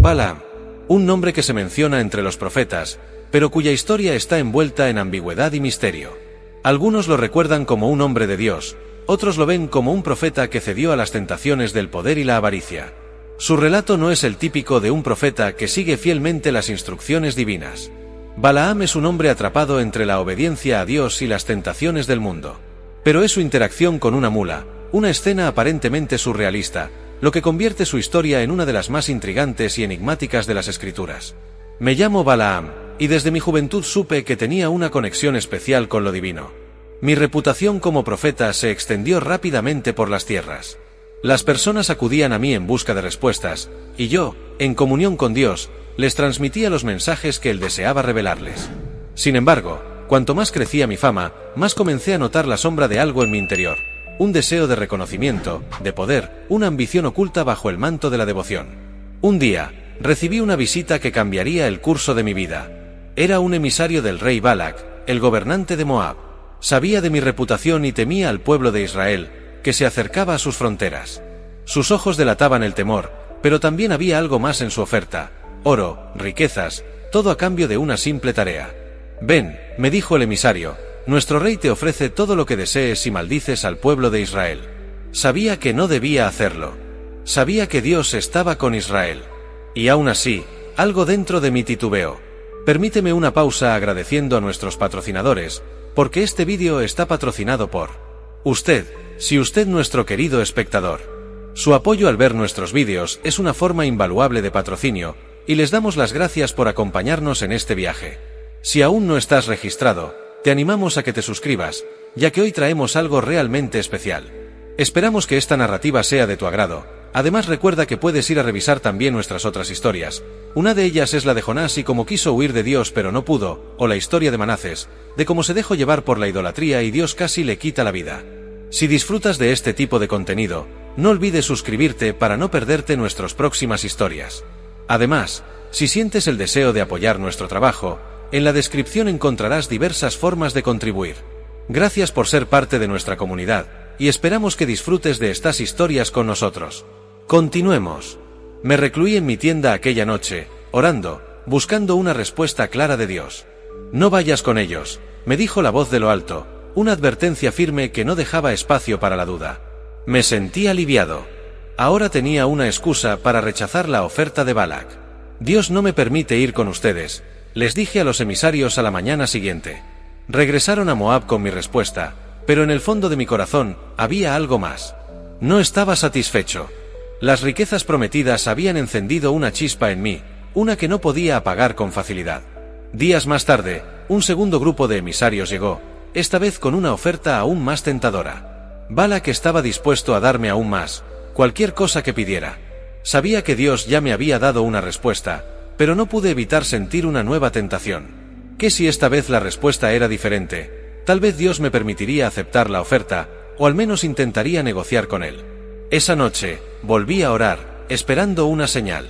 Balaam, un nombre que se menciona entre los profetas, pero cuya historia está envuelta en ambigüedad y misterio. Algunos lo recuerdan como un hombre de Dios, otros lo ven como un profeta que cedió a las tentaciones del poder y la avaricia. Su relato no es el típico de un profeta que sigue fielmente las instrucciones divinas. Balaam es un hombre atrapado entre la obediencia a Dios y las tentaciones del mundo. Pero es su interacción con una mula, una escena aparentemente surrealista, lo que convierte su historia en una de las más intrigantes y enigmáticas de las Escrituras. Me llamo Balaam, y desde mi juventud supe que tenía una conexión especial con lo divino. Mi reputación como profeta se extendió rápidamente por las tierras. Las personas acudían a mí en busca de respuestas, y yo, en comunión con Dios, les transmitía los mensajes que Él deseaba revelarles. Sin embargo, cuanto más crecía mi fama, más comencé a notar la sombra de algo en mi interior. Un deseo de reconocimiento, de poder, una ambición oculta bajo el manto de la devoción. Un día, recibí una visita que cambiaría el curso de mi vida. Era un emisario del rey Balac, el gobernante de Moab. Sabía de mi reputación y temía al pueblo de Israel, que se acercaba a sus fronteras. Sus ojos delataban el temor, pero también había algo más en su oferta: oro, riquezas, todo a cambio de una simple tarea. Ven, me dijo el emisario, nuestro rey te ofrece todo lo que desees si maldices al pueblo de Israel. Sabía que no debía hacerlo. Sabía que Dios estaba con Israel. Y aún así, algo dentro de mí titubeó. Permíteme una pausa agradeciendo a nuestros patrocinadores, porque este vídeo está patrocinado por usted, si usted nuestro querido espectador. Su apoyo al ver nuestros vídeos es una forma invaluable de patrocinio, y les damos las gracias por acompañarnos en este viaje. Si aún no estás registrado, te animamos a que te suscribas, ya que hoy traemos algo realmente especial. Esperamos que esta narrativa sea de tu agrado. Además, recuerda que puedes ir a revisar también nuestras otras historias. Una de ellas es la de Jonás y cómo quiso huir de Dios pero no pudo, o la historia de Manases, de cómo se dejó llevar por la idolatría y Dios casi le quita la vida. Si disfrutas de este tipo de contenido, no olvides suscribirte para no perderte nuestras próximas historias. Además, si sientes el deseo de apoyar nuestro trabajo, en la descripción encontrarás diversas formas de contribuir. Gracias por ser parte de nuestra comunidad, y esperamos que disfrutes de estas historias con nosotros. Continuemos. Me recluí en mi tienda aquella noche, orando, buscando una respuesta clara de Dios. No vayas con ellos, me dijo la voz de lo alto, una advertencia firme que no dejaba espacio para la duda. Me sentí aliviado. Ahora tenía una excusa para rechazar la oferta de Balac. Dios no me permite ir con ustedes, les dije a los emisarios a la mañana siguiente. Regresaron a Moab con mi respuesta, pero en el fondo de mi corazón había algo más. No estaba satisfecho. Las riquezas prometidas habían encendido una chispa en mí, una que no podía apagar con facilidad. Días más tarde, un segundo grupo de emisarios llegó, esta vez con una oferta aún más tentadora. Balac estaba dispuesto a darme aún más, cualquier cosa que pidiera. Sabía que Dios ya me había dado una respuesta, pero no pude evitar sentir una nueva tentación. ¿Qué si esta vez la respuesta era diferente? Tal vez Dios me permitiría aceptar la oferta, o al menos intentaría negociar con él. Esa noche, volví a orar, esperando una señal.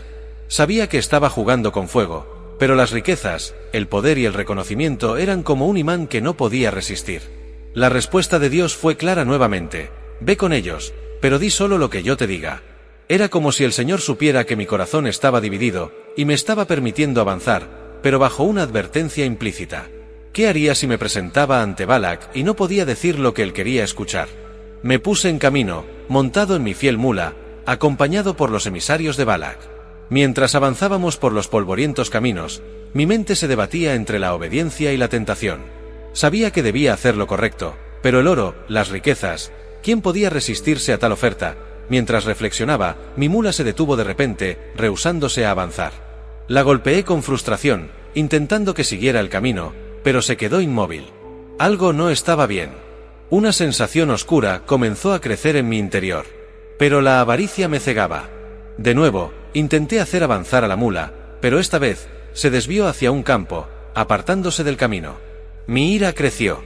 Sabía que estaba jugando con fuego, pero las riquezas, el poder y el reconocimiento eran como un imán que no podía resistir. La respuesta de Dios fue clara nuevamente: ve con ellos, pero di solo lo que yo te diga. Era como si el Señor supiera que mi corazón estaba dividido, y me estaba permitiendo avanzar, pero bajo una advertencia implícita. ¿Qué haría si me presentaba ante Balac y no podía decir lo que él quería escuchar? Me puse en camino, montado en mi fiel mula, acompañado por los emisarios de Balac. Mientras avanzábamos por los polvorientos caminos, mi mente se debatía entre la obediencia y la tentación. Sabía que debía hacer lo correcto, pero el oro, las riquezas, ¿quién podía resistirse a tal oferta? Mientras reflexionaba, mi mula se detuvo de repente, rehusándose a avanzar. La golpeé con frustración, intentando que siguiera el camino, pero se quedó inmóvil. Algo no estaba bien. Una sensación oscura comenzó a crecer en mi interior. Pero la avaricia me cegaba. De nuevo, intenté hacer avanzar a la mula, pero esta vez, se desvió hacia un campo, apartándose del camino. Mi ira creció.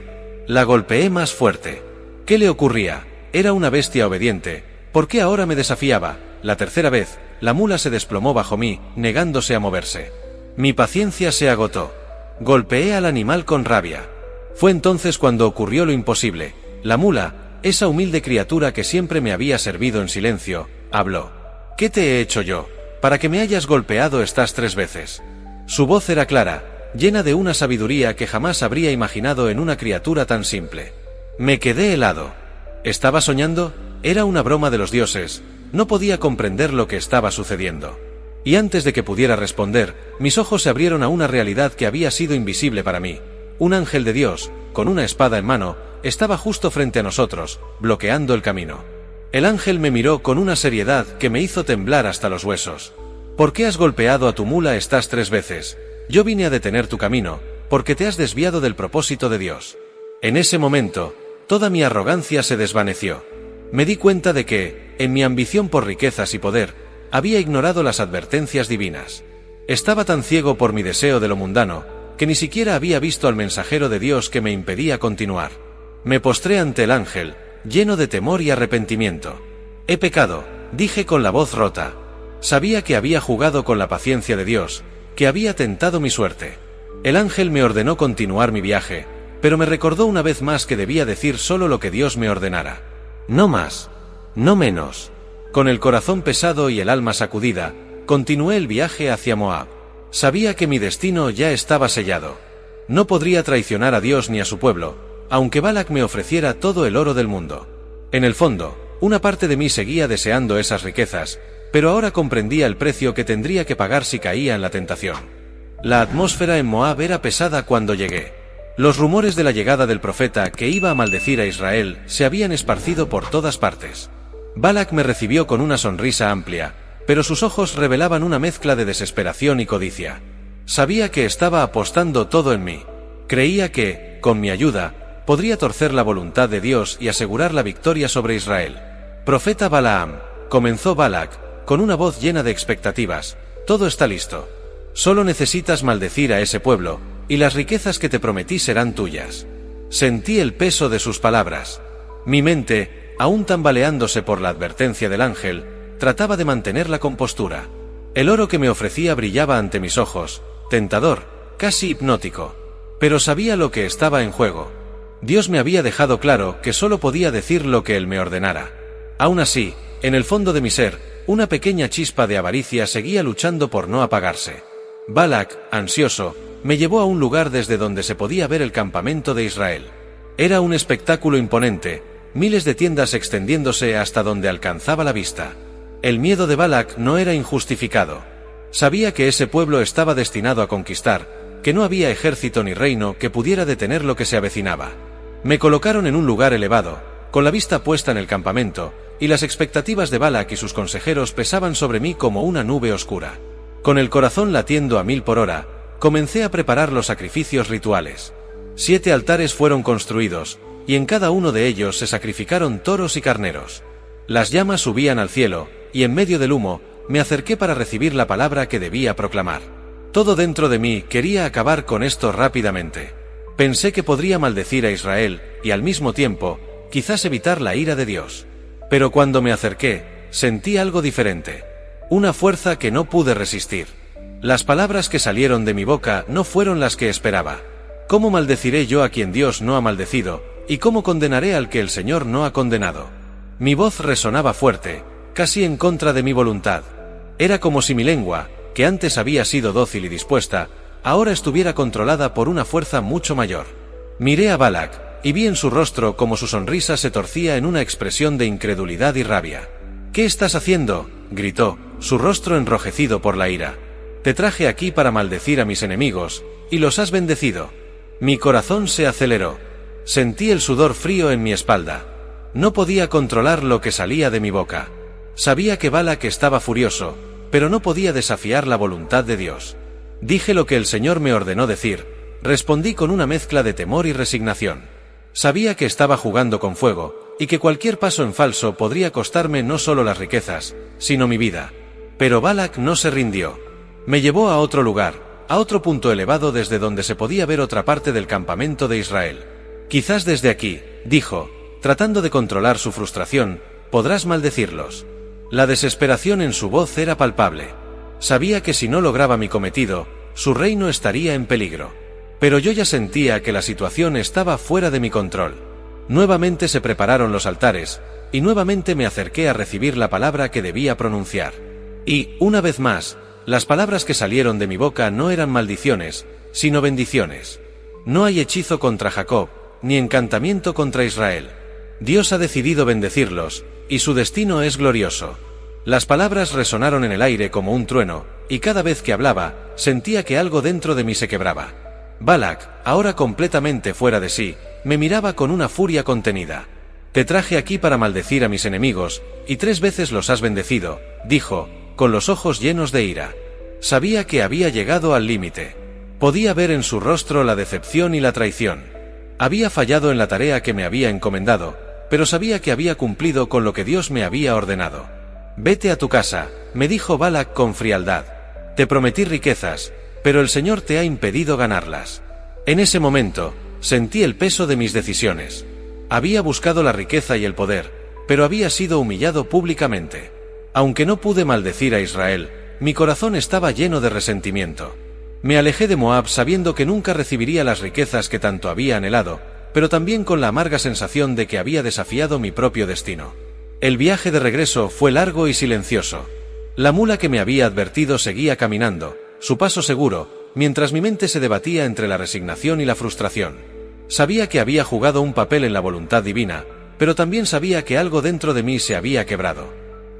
La golpeé más fuerte. ¿Qué le ocurría? Era una bestia obediente. ¿Por qué ahora me desafiaba? La tercera vez, la mula se desplomó bajo mí, negándose a moverse. Mi paciencia se agotó. Golpeé al animal con rabia. Fue entonces cuando ocurrió lo imposible. La mula, esa humilde criatura que siempre me había servido en silencio, habló. ¿Qué te he hecho yo? para que me hayas golpeado estas 3 veces. Su voz era clara, llena de una sabiduría que jamás habría imaginado en una criatura tan simple. Me quedé helado. ¿Estaba soñando? Era una broma de los dioses. No podía comprender lo que estaba sucediendo. Y antes de que pudiera responder, mis ojos se abrieron a una realidad que había sido invisible para mí. Un ángel de Dios, con una espada en mano, estaba justo frente a nosotros, bloqueando el camino. El ángel me miró con una seriedad que me hizo temblar hasta los huesos. ¿Por qué has golpeado a tu mula estas 3 veces? Yo vine a detener tu camino, porque te has desviado del propósito de Dios. En ese momento, toda mi arrogancia se desvaneció. Me di cuenta de que, en mi ambición por riquezas y poder, había ignorado las advertencias divinas. Estaba tan ciego por mi deseo de lo mundano, que ni siquiera había visto al mensajero de Dios que me impedía continuar. Me postré ante el ángel, lleno de temor y arrepentimiento. He pecado, dije con la voz rota. Sabía que había jugado con la paciencia de Dios, que había tentado mi suerte. El ángel me ordenó continuar mi viaje, pero me recordó una vez más que debía decir solo lo que Dios me ordenara. No más, no menos. Con el corazón pesado y el alma sacudida, continué el viaje hacia Moab. Sabía que mi destino ya estaba sellado. No podría traicionar a Dios ni a su pueblo, aunque Balak me ofreciera todo el oro del mundo. En el fondo, una parte de mí seguía deseando esas riquezas, pero ahora comprendía el precio que tendría que pagar si caía en la tentación. La atmósfera en Moab era pesada cuando llegué. Los rumores de la llegada del profeta que iba a maldecir a Israel se habían esparcido por todas partes. Balak me recibió con una sonrisa amplia, pero sus ojos revelaban una mezcla de desesperación y codicia. Sabía que estaba apostando todo en mí. Creía que, con mi ayuda, podría torcer la voluntad de Dios y asegurar la victoria sobre Israel. Profeta Balaam, comenzó Balak, con una voz llena de expectativas, todo está listo. Solo necesitas maldecir a ese pueblo, y las riquezas que te prometí serán tuyas. Sentí el peso de sus palabras. Mi mente, aún tambaleándose por la advertencia del ángel, trataba de mantener la compostura. El oro que me ofrecía brillaba ante mis ojos, tentador, casi hipnótico. Pero sabía lo que estaba en juego. Dios me había dejado claro que solo podía decir lo que Él me ordenara. Aún así, en el fondo de mi ser, una pequeña chispa de avaricia seguía luchando por no apagarse. Balak, ansioso, me llevó a un lugar desde donde se podía ver el campamento de Israel. Era un espectáculo imponente, miles de tiendas extendiéndose hasta donde alcanzaba la vista. El miedo de Balak no era injustificado. Sabía que ese pueblo estaba destinado a conquistar, que no había ejército ni reino que pudiera detener lo que se avecinaba. Me colocaron en un lugar elevado, con la vista puesta en el campamento, y las expectativas de Balak y sus consejeros pesaban sobre mí como una nube oscura. Con el corazón latiendo a 1000 por hora, comencé a preparar los sacrificios rituales. 7 altares fueron construidos, y en cada uno de ellos se sacrificaron toros y carneros. Las llamas subían al cielo, y en medio del humo, me acerqué para recibir la palabra que debía proclamar. Todo dentro de mí quería acabar con esto rápidamente. Pensé que podría maldecir a Israel, y al mismo tiempo, quizás evitar la ira de Dios. Pero cuando me acerqué, sentí algo diferente. Una fuerza que no pude resistir. Las palabras que salieron de mi boca no fueron las que esperaba. ¿Cómo maldeciré yo a quien Dios no ha maldecido, y cómo condenaré al que el Señor no ha condenado? Mi voz resonaba fuerte, casi en contra de mi voluntad. Era como si mi lengua, que antes había sido dócil y dispuesta, ahora estuviera controlada por una fuerza mucho mayor. Miré a Balak, y vi en su rostro como su sonrisa se torcía en una expresión de incredulidad y rabia. «¿Qué estás haciendo?», gritó, su rostro enrojecido por la ira. «Te traje aquí para maldecir a mis enemigos, y los has bendecido». Mi corazón se aceleró. Sentí el sudor frío en mi espalda. No podía controlar lo que salía de mi boca. Sabía que Balak estaba furioso, pero no podía desafiar la voluntad de Dios. Dije lo que el Señor me ordenó decir. Respondí con una mezcla de temor y resignación. Sabía que estaba jugando con fuego, y que cualquier paso en falso podría costarme no solo las riquezas, sino mi vida. Pero Balak no se rindió. Me llevó a otro lugar, a otro punto elevado desde donde se podía ver otra parte del campamento de Israel. Quizás desde aquí, dijo, tratando de controlar su frustración, podrás maldecirlos. La desesperación en su voz era palpable. Sabía que si no lograba mi cometido, su reino estaría en peligro. Pero yo ya sentía que la situación estaba fuera de mi control. Nuevamente se prepararon los altares, y nuevamente me acerqué a recibir la palabra que debía pronunciar. Y, una vez más, las palabras que salieron de mi boca no eran maldiciones, sino bendiciones. No hay hechizo contra Jacob, ni encantamiento contra Israel. Dios ha decidido bendecirlos, y su destino es glorioso. Las palabras resonaron en el aire como un trueno, y cada vez que hablaba, sentía que algo dentro de mí se quebraba. Balak, ahora completamente fuera de sí, me miraba con una furia contenida. «Te traje aquí para maldecir a mis enemigos, y 3 veces los has bendecido», dijo, con los ojos llenos de ira. Sabía que había llegado al límite. Podía ver en su rostro la decepción y la traición. Había fallado en la tarea que me había encomendado, pero sabía que había cumplido con lo que Dios me había ordenado. «Vete a tu casa», me dijo Balak con frialdad. «Te prometí riquezas, pero el Señor te ha impedido ganarlas». En ese momento, sentí el peso de mis decisiones. Había buscado la riqueza y el poder, pero había sido humillado públicamente. Aunque no pude maldecir a Israel, mi corazón estaba lleno de resentimiento. Me alejé de Moab sabiendo que nunca recibiría las riquezas que tanto había anhelado, pero también con la amarga sensación de que había desafiado mi propio destino. El viaje de regreso fue largo y silencioso. La mula que me había advertido seguía caminando, su paso seguro, mientras mi mente se debatía entre la resignación y la frustración. Sabía que había jugado un papel en la voluntad divina, pero también sabía que algo dentro de mí se había quebrado.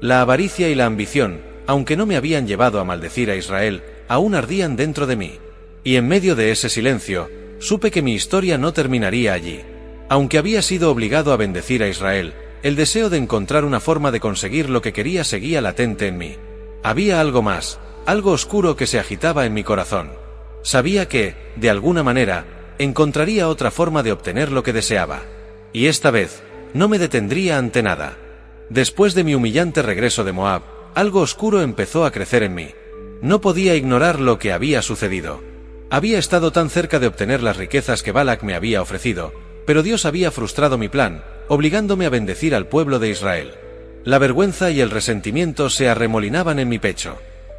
La avaricia y la ambición, aunque no me habían llevado a maldecir a Israel, aún ardían dentro de mí. Y en medio de ese silencio, supe que mi historia no terminaría allí. Aunque había sido obligado a bendecir a Israel, el deseo de encontrar una forma de conseguir lo que quería seguía latente en mí. Había algo más, algo oscuro que se agitaba en mi corazón. Sabía que, de alguna manera, encontraría otra forma de obtener lo que deseaba. Y esta vez, no me detendría ante nada. Después de mi humillante regreso de Moab, algo oscuro empezó a crecer en mí. No podía ignorar lo que había sucedido. Había estado tan cerca de obtener las riquezas que Balak me había ofrecido, pero Dios había frustrado mi plan, obligándome a bendecir al pueblo de Israel. La vergüenza y el resentimiento se arremolinaban en mi pecho.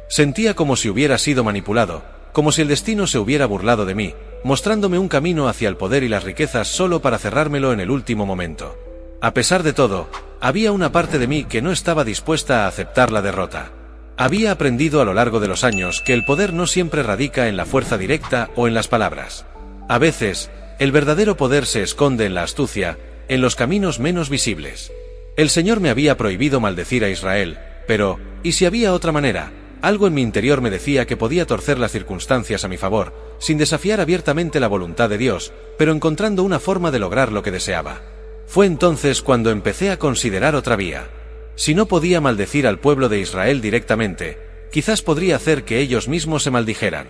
Sentía como si hubiera sido manipulado, como si el destino se hubiera burlado de mí, mostrándome un camino hacia el poder y las riquezas solo para cerrármelo en el último momento. A pesar de todo, había una parte de mí que no estaba dispuesta a aceptar la derrota. Había aprendido a lo largo de los años que el poder no siempre radica en la fuerza directa o en las palabras. A veces, el verdadero poder se esconde en la astucia, en los caminos menos visibles. El Señor me había prohibido maldecir a Israel, pero, ¿y si había otra manera? Algo en mi interior me decía que podía torcer las circunstancias a mi favor, sin desafiar abiertamente la voluntad de Dios, pero encontrando una forma de lograr lo que deseaba. Fue entonces cuando empecé a considerar otra vía. Si no podía maldecir al pueblo de Israel directamente, quizás podría hacer que ellos mismos se maldijeran.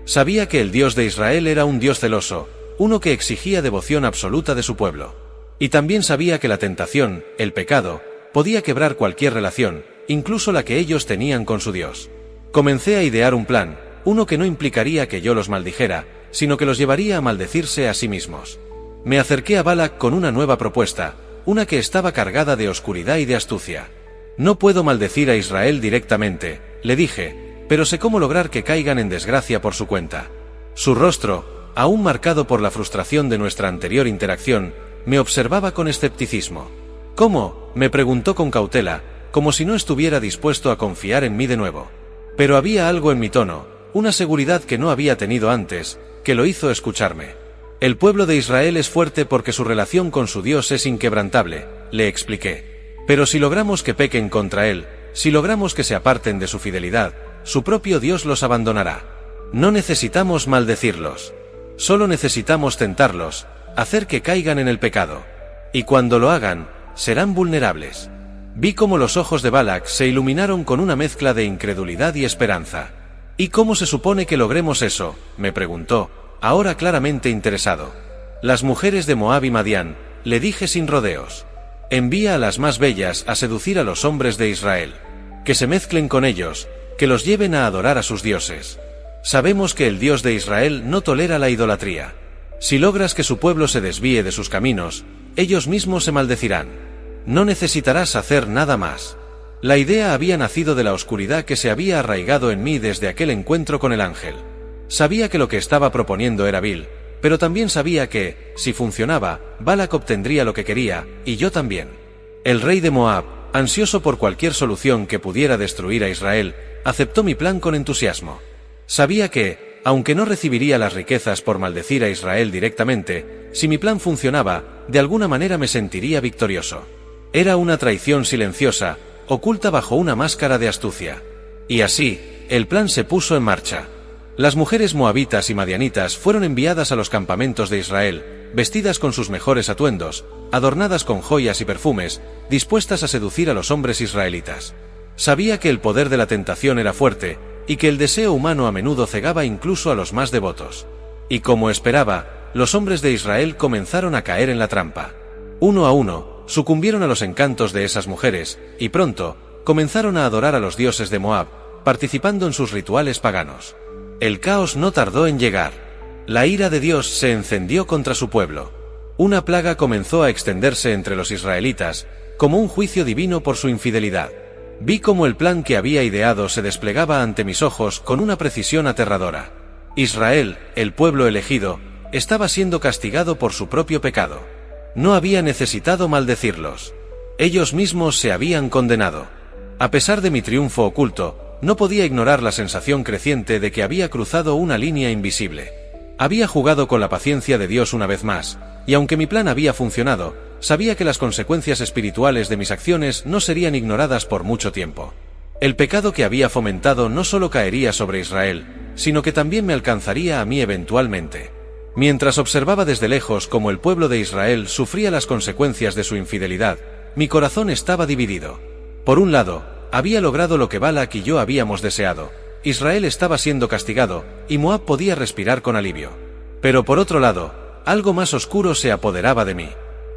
Sabía que el Dios de Israel era un Dios celoso, uno que exigía devoción absoluta de su pueblo. Y también sabía que la tentación, el pecado, podía quebrar cualquier relación, incluso la que ellos tenían con su Dios. Comencé a idear un plan, uno que no implicaría que yo los maldijera, sino que los llevaría a maldecirse a sí mismos. Me acerqué a Balak con una nueva propuesta, una que estaba cargada de oscuridad y de astucia. «No puedo maldecir a Israel directamente», le dije, «pero sé cómo lograr que caigan en desgracia por su cuenta». Su rostro, aún marcado por la frustración de nuestra anterior interacción, me observaba con escepticismo. «¿Cómo?», me preguntó con cautela, como si no estuviera dispuesto a confiar en mí de nuevo. Pero había algo en mi tono, una seguridad que no había tenido antes, que lo hizo escucharme. «El pueblo de Israel es fuerte porque su relación con su Dios es inquebrantable», le expliqué. «Pero si logramos que pequen contra Él, si logramos que se aparten de su fidelidad, su propio Dios los abandonará. No necesitamos maldecirlos. Solo necesitamos tentarlos, hacer que caigan en el pecado. Y cuando lo hagan, serán vulnerables». Vi cómo los ojos de Balak se iluminaron con una mezcla de incredulidad y esperanza. «¿Y cómo se supone que logremos eso?», me preguntó, ahora claramente interesado. «Las mujeres de Moab y Madián», le dije sin rodeos. «Envía a las más bellas a seducir a los hombres de Israel. Que se mezclen con ellos, que los lleven a adorar a sus dioses. Sabemos que el Dios de Israel no tolera la idolatría. Si logras que su pueblo se desvíe de sus caminos, ellos mismos se maldecirán. No necesitarás hacer nada más». La idea había nacido de la oscuridad que se había arraigado en mí desde aquel encuentro con el ángel. Sabía que lo que estaba proponiendo era vil, pero también sabía que, si funcionaba, Balak obtendría lo que quería, y yo también. El rey de Moab, ansioso por cualquier solución que pudiera destruir a Israel, aceptó mi plan con entusiasmo. Sabía que, aunque no recibiría las riquezas por maldecir a Israel directamente, si mi plan funcionaba, de alguna manera me sentiría victorioso. Era una traición silenciosa, oculta bajo una máscara de astucia. Y así, el plan se puso en marcha. Las mujeres moabitas y madianitas fueron enviadas a los campamentos de Israel, vestidas con sus mejores atuendos, adornadas con joyas y perfumes, dispuestas a seducir a los hombres israelitas. Sabía que el poder de la tentación era fuerte, y que el deseo humano a menudo cegaba incluso a los más devotos. Y como esperaba, los hombres de Israel comenzaron a caer en la trampa. Uno a uno, sucumbieron a los encantos de esas mujeres, y pronto, comenzaron a adorar a los dioses de Moab, participando en sus rituales paganos. El caos no tardó en llegar. La ira de Dios se encendió contra su pueblo. Una plaga comenzó a extenderse entre los israelitas, como un juicio divino por su infidelidad. Vi cómo el plan que había ideado se desplegaba ante mis ojos con una precisión aterradora. Israel, el pueblo elegido, estaba siendo castigado por su propio pecado. No había necesitado maldecirlos. Ellos mismos se habían condenado. A pesar de mi triunfo oculto, no podía ignorar la sensación creciente de que había cruzado una línea invisible. Había jugado con la paciencia de Dios una vez más, y aunque mi plan había funcionado, sabía que las consecuencias espirituales de mis acciones no serían ignoradas por mucho tiempo. El pecado que había fomentado no solo caería sobre Israel, sino que también me alcanzaría a mí eventualmente. Mientras observaba desde lejos cómo el pueblo de Israel sufría las consecuencias de su infidelidad, mi corazón estaba dividido. Por un lado, había logrado lo que Balak y yo habíamos deseado. Israel estaba siendo castigado, y Moab podía respirar con alivio. Pero por otro lado, algo más oscuro se apoderaba de mí.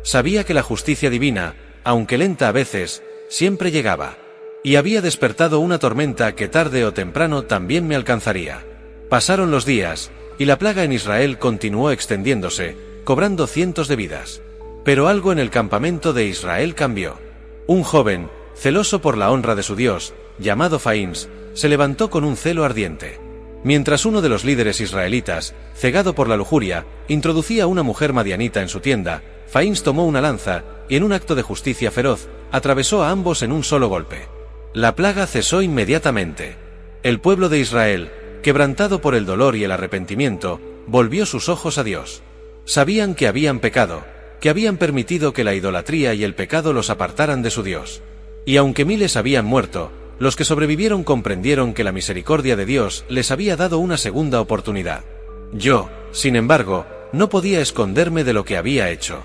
Sabía que la justicia divina, aunque lenta a veces, siempre llegaba. Y había despertado una tormenta que tarde o temprano también me alcanzaría. Pasaron los días, y la plaga en Israel continuó extendiéndose, cobrando cientos de vidas. Pero algo en el campamento de Israel cambió. Un joven, celoso por la honra de su Dios, llamado Faíns, se levantó con un celo ardiente. Mientras uno de los líderes israelitas, cegado por la lujuria, introducía a una mujer madianita en su tienda, Faíns tomó una lanza, y en un acto de justicia feroz, atravesó a ambos en un solo golpe. La plaga cesó inmediatamente. El pueblo de Israel, quebrantado por el dolor y el arrepentimiento, volvió sus ojos a Dios. Sabían que habían pecado, que habían permitido que la idolatría y el pecado los apartaran de su Dios. Y aunque miles habían muerto, los que sobrevivieron comprendieron que la misericordia de Dios les había dado una segunda oportunidad. Yo, sin embargo, no podía esconderme de lo que había hecho.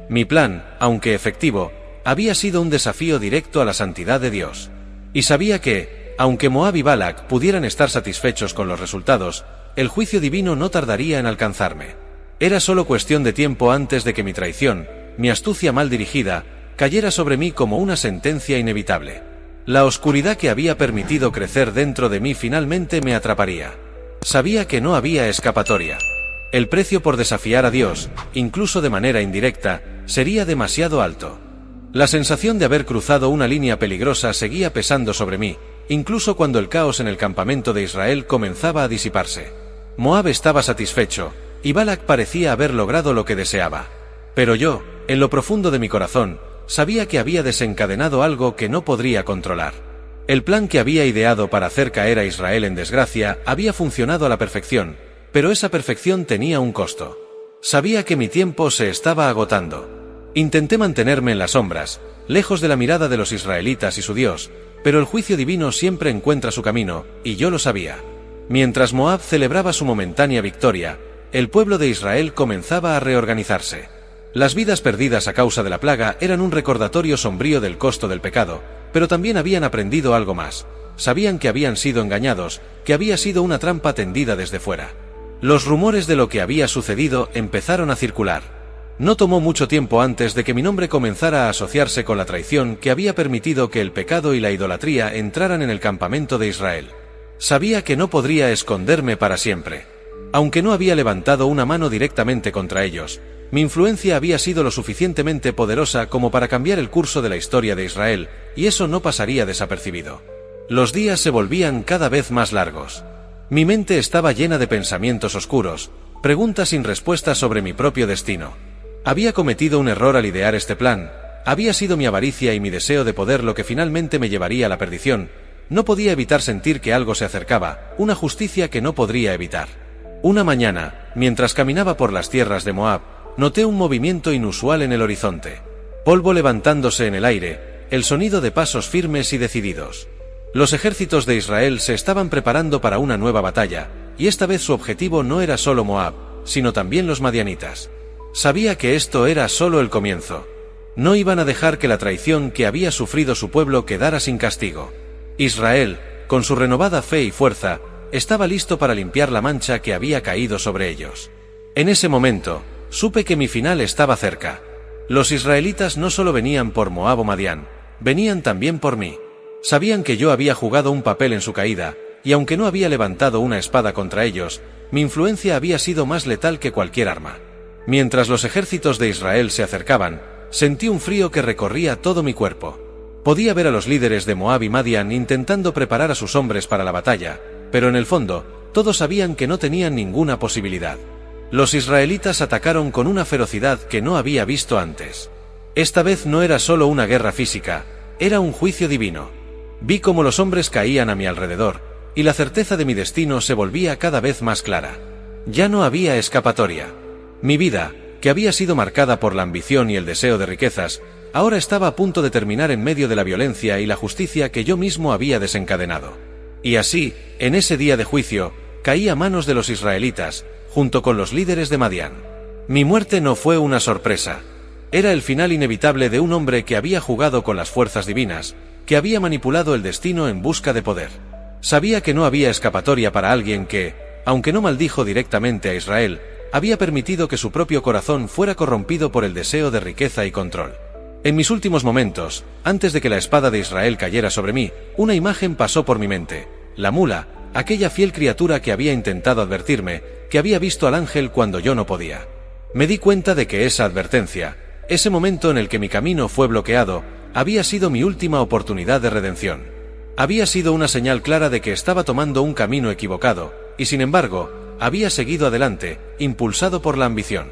Mi plan, aunque efectivo, había sido un desafío directo a la santidad de Dios. Y sabía que, aunque Moab y Balak pudieran estar satisfechos con los resultados, el juicio divino no tardaría en alcanzarme. Era solo cuestión de tiempo antes de que mi traición, mi astucia mal dirigida, cayera sobre mí como una sentencia inevitable. La oscuridad que había permitido crecer dentro de mí finalmente me atraparía. Sabía que no había escapatoria. El precio por desafiar a Dios, incluso de manera indirecta, sería demasiado alto. La sensación de haber cruzado una línea peligrosa seguía pesando sobre mí, incluso cuando el caos en el campamento de Israel comenzaba a disiparse. Moab estaba satisfecho, y Balak parecía haber logrado lo que deseaba. Pero yo, en lo profundo de mi corazón, sabía que había desencadenado algo que no podría controlar. El plan que había ideado para hacer caer a Israel en desgracia había funcionado a la perfección, pero esa perfección tenía un costo. Sabía que mi tiempo se estaba agotando. Intenté mantenerme en las sombras, lejos de la mirada de los israelitas y su Dios, pero el juicio divino siempre encuentra su camino, y yo lo sabía. Mientras Moab celebraba su momentánea victoria, el pueblo de Israel comenzaba a reorganizarse. Las vidas perdidas a causa de la plaga eran un recordatorio sombrío del costo del pecado, pero también habían aprendido algo más. Sabían que habían sido engañados, que había sido una trampa tendida desde fuera. Los rumores de lo que había sucedido empezaron a circular. No tomó mucho tiempo antes de que mi nombre comenzara a asociarse con la traición que había permitido que el pecado y la idolatría entraran en el campamento de Israel. Sabía que no podría esconderme para siempre. Aunque no había levantado una mano directamente contra ellos, mi influencia había sido lo suficientemente poderosa como para cambiar el curso de la historia de Israel, y eso no pasaría desapercibido. Los días se volvían cada vez más largos. Mi mente estaba llena de pensamientos oscuros, preguntas sin respuesta sobre mi propio destino. ¿Había cometido un error al idear este plan? Había sido mi avaricia y mi deseo de poder lo que finalmente me llevaría a la perdición. No podía evitar sentir que algo se acercaba, una justicia que no podría evitar. Una mañana, mientras caminaba por las tierras de Moab, noté un movimiento inusual en el horizonte. Polvo levantándose en el aire, el sonido de pasos firmes y decididos. Los ejércitos de Israel se estaban preparando para una nueva batalla, y esta vez su objetivo no era solo Moab, sino también los madianitas. Sabía que esto era solo el comienzo. No iban a dejar que la traición que había sufrido su pueblo quedara sin castigo. Israel, con su renovada fe y fuerza, estaba listo para limpiar la mancha que había caído sobre ellos. En ese momento, supe que mi final estaba cerca. Los israelitas no solo venían por Moab o Madián, venían también por mí. Sabían que yo había jugado un papel en su caída, y aunque no había levantado una espada contra ellos, mi influencia había sido más letal que cualquier arma. Mientras los ejércitos de Israel se acercaban, sentí un frío que recorría todo mi cuerpo. Podía ver a los líderes de Moab y Madián intentando preparar a sus hombres para la batalla, pero en el fondo, todos sabían que no tenían ninguna posibilidad. Los israelitas atacaron con una ferocidad que no había visto antes. Esta vez no era solo una guerra física, era un juicio divino. Vi cómo los hombres caían a mi alrededor, y la certeza de mi destino se volvía cada vez más clara. Ya no había escapatoria. Mi vida, que había sido marcada por la ambición y el deseo de riquezas, ahora estaba a punto de terminar en medio de la violencia y la justicia que yo mismo había desencadenado. Y así, en ese día de juicio, caí a manos de los israelitas, junto con los líderes de Madián. Mi muerte no fue una sorpresa. Era el final inevitable de un hombre que había jugado con las fuerzas divinas, que había manipulado el destino en busca de poder. Sabía que no había escapatoria para alguien que, aunque no maldijo directamente a Israel, había permitido que su propio corazón fuera corrompido por el deseo de riqueza y control. En mis últimos momentos, antes de que la espada de Israel cayera sobre mí, una imagen pasó por mi mente: la mula, aquella fiel criatura que había intentado advertirme, que había visto al ángel cuando yo no podía. Me di cuenta de que esa advertencia, ese momento en el que mi camino fue bloqueado, había sido mi última oportunidad de redención. Había sido una señal clara de que estaba tomando un camino equivocado, y sin embargo, había seguido adelante, impulsado por la ambición.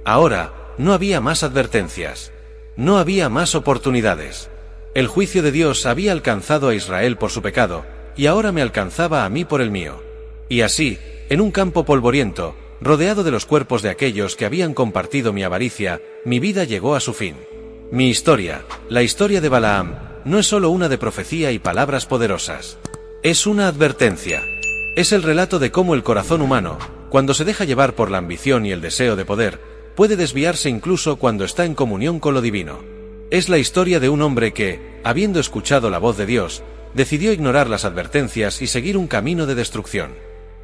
Ahora, no había más advertencias. No había más oportunidades. El juicio de Dios había alcanzado a Israel por su pecado, y ahora me alcanzaba a mí por el mío. Y así, en un campo polvoriento, rodeado de los cuerpos de aquellos que habían compartido mi avaricia, mi vida llegó a su fin. Mi historia, la historia de Balaam, no es solo una de profecía y palabras poderosas. Es una advertencia. Es el relato de cómo el corazón humano, cuando se deja llevar por la ambición y el deseo de poder, puede desviarse incluso cuando está en comunión con lo divino. Es la historia de un hombre que, habiendo escuchado la voz de Dios, decidió ignorar las advertencias y seguir un camino de destrucción.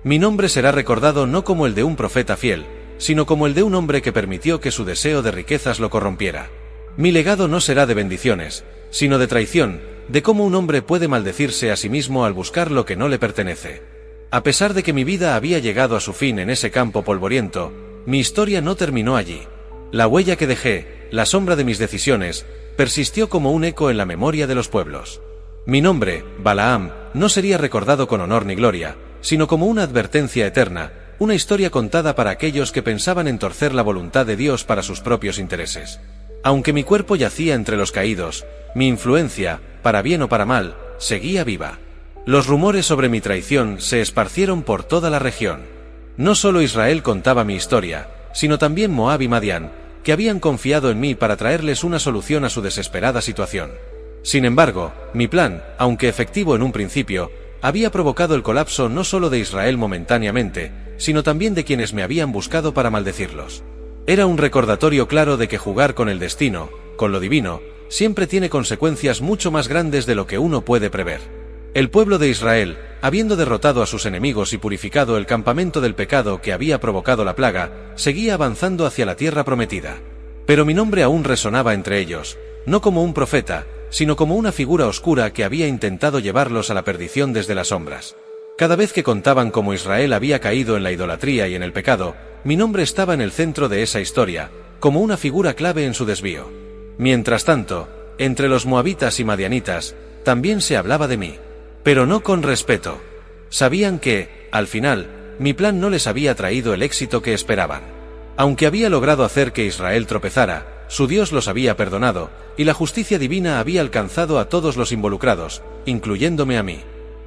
Mi nombre será recordado no como el de un profeta fiel, sino como el de un hombre que permitió que su deseo de riquezas lo corrompiera. Mi legado no será de bendiciones, sino de traición, de cómo un hombre puede maldecirse a sí mismo al buscar lo que no le pertenece. A pesar de que mi vida había llegado a su fin en ese campo polvoriento, mi historia no terminó allí. La huella que dejé, la sombra de mis decisiones, persistió como un eco en la memoria de los pueblos. Mi nombre, Balaam, no sería recordado con honor ni gloria, sino como una advertencia eterna, una historia contada para aquellos que pensaban en torcer la voluntad de Dios para sus propios intereses. Aunque mi cuerpo yacía entre los caídos, mi influencia, para bien o para mal, seguía viva. Los rumores sobre mi traición se esparcieron por toda la región. No solo Israel contaba mi historia, sino también Moab y Madián, que habían confiado en mí para traerles una solución a su desesperada situación. Sin embargo, mi plan, aunque efectivo en un principio, había provocado el colapso no solo de Israel momentáneamente, sino también de quienes me habían buscado para maldecirlos. Era un recordatorio claro de que jugar con el destino, con lo divino, siempre tiene consecuencias mucho más grandes de lo que uno puede prever. El pueblo de Israel, habiendo derrotado a sus enemigos y purificado el campamento del pecado que había provocado la plaga, seguía avanzando hacia la tierra prometida. Pero mi nombre aún resonaba entre ellos, no como un profeta, sino como una figura oscura que había intentado llevarlos a la perdición desde las sombras. Cada vez que contaban cómo Israel había caído en la idolatría y en el pecado, mi nombre estaba en el centro de esa historia, como una figura clave en su desvío. Mientras tanto, entre los moabitas y madianitas, también se hablaba de mí. Pero no con respeto. Sabían que, al final, mi plan no les había traído el éxito que esperaban. Aunque había logrado hacer que Israel tropezara, su Dios los había perdonado, y la justicia divina había alcanzado a todos los involucrados, incluyéndome a mí.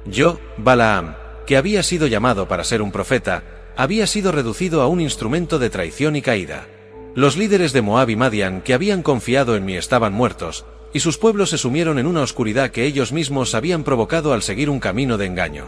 Yo, Balaam, que había sido llamado para ser un profeta, había sido reducido a un instrumento de traición y caída. Los líderes de Moab y Madián que habían confiado en mí estaban muertos, y sus pueblos se sumieron en una oscuridad que ellos mismos habían provocado al seguir un camino de engaño.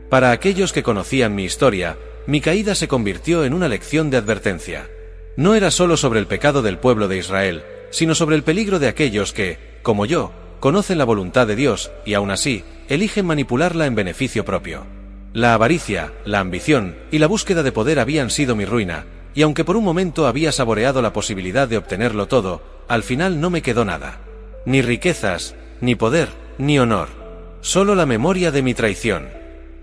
Para aquellos que conocían mi historia, mi caída se convirtió en una lección de advertencia. No era solo sobre el pecado del pueblo de Israel, sino sobre el peligro de aquellos que, como yo, conocen la voluntad de Dios y aún así, eligen manipularla en beneficio propio. La avaricia, la ambición y la búsqueda de poder habían sido mi ruina, y aunque por un momento había saboreado la posibilidad de obtenerlo todo, al final no me quedó nada. Ni riquezas, ni poder, ni honor. Solo la memoria de mi traición.